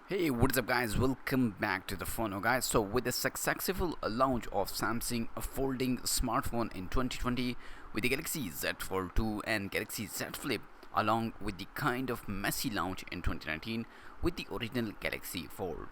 Hey, what's up, guys? Welcome back to the TheFonoGuy. So, with the successful launch of Samsung folding smartphone in 2020 with the Galaxy Z Fold 2 and Galaxy Z Flip, along with the kind of messy launch in 2019 with the original Galaxy Fold,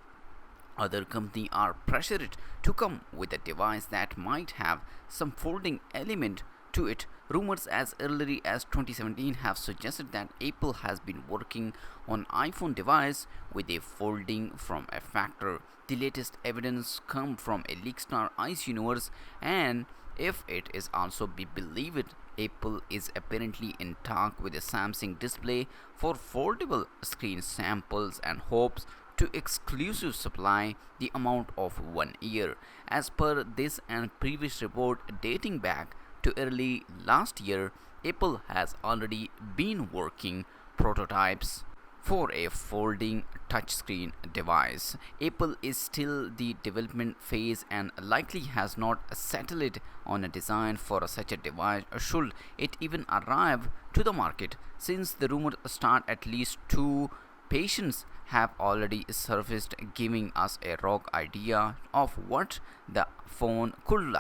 other companies are pressured to come with a device that might have some folding element to it. Rumors as early as 2017 have suggested that Apple has been working on iPhone device with a folding from a factor. The latest evidence come from a Leakstar Ice Universe, and if it is also be believed, Apple is apparently in talk with a Samsung display for foldable screen samples and hopes to exclusive supply the amount of 1 year. As per this and previous report dating back to early last year, Apple has already been working prototypes for a folding touchscreen device. Apple is still the development phase and likely has not settled on a design for such a device should it even arrive to the market, since the rumors start at least two patients have already surfaced, giving us a rough idea of what the phone could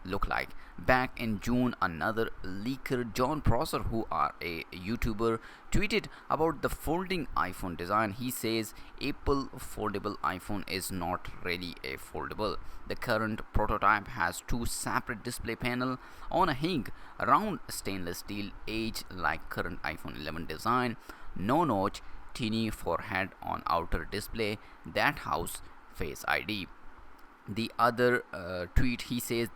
look like. Back in June, another leaker, John Prosser, who are a YouTuber, tweeted about the folding iPhone design. He says Apple foldable iPhone is not really a foldable. The current prototype has two separate display panel on a hinge, round stainless steel edge like current iPhone 11 design, no notch, teeny forehead on outer display that house Face ID. The other tweet, he says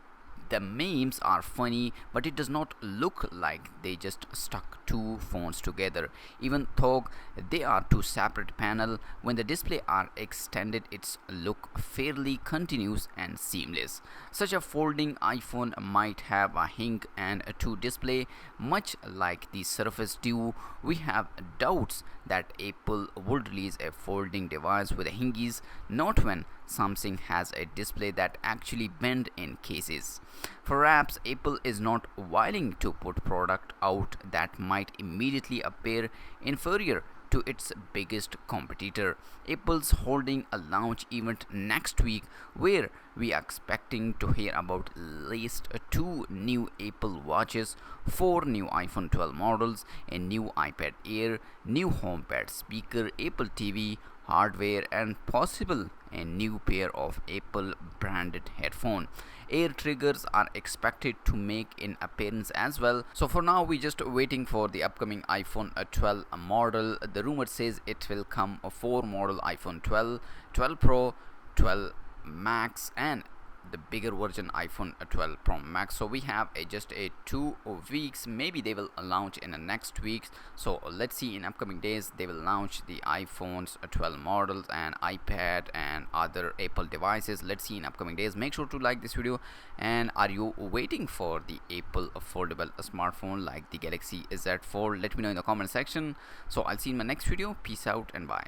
the memes are funny, but it does not look like they just stuck two phones together. Even though they are two separate panels, when the display are extended, its look fairly continuous and seamless. Such a folding iPhone might have a hinge and a two display, much like the Surface Duo. We have doubts that Apple would release a folding device with hinges, not when Samsung has a display that actually bend in cases. Perhaps Apple is not willing to put product out that might immediately appear inferior to its biggest competitor. Apple's holding a launch event next week where we are expecting to hear about at least two new Apple Watches, four new iPhone 12 models, a new iPad Air, new HomePod speaker, Apple TV hardware, and possible a new pair of Apple branded headphone. Air triggers are expected to make an appearance as well. So for now, we just waiting for the upcoming iPhone 12 model. The rumor says it will come a four model: iPhone 12, 12 Pro, 12 Max, and the bigger version iPhone 12 Pro Max. So we have just a 2 weeks. Maybe they will launch in the next weeks. So let's see, in upcoming days they will launch the iPhones 12 models and iPad and other Apple devices. Let's see in upcoming days. Make sure to like this video. And are you waiting for the Apple affordable smartphone like the Galaxy Z Fold? Let me know in the comment section. So I'll see you in my next video. Peace out and bye.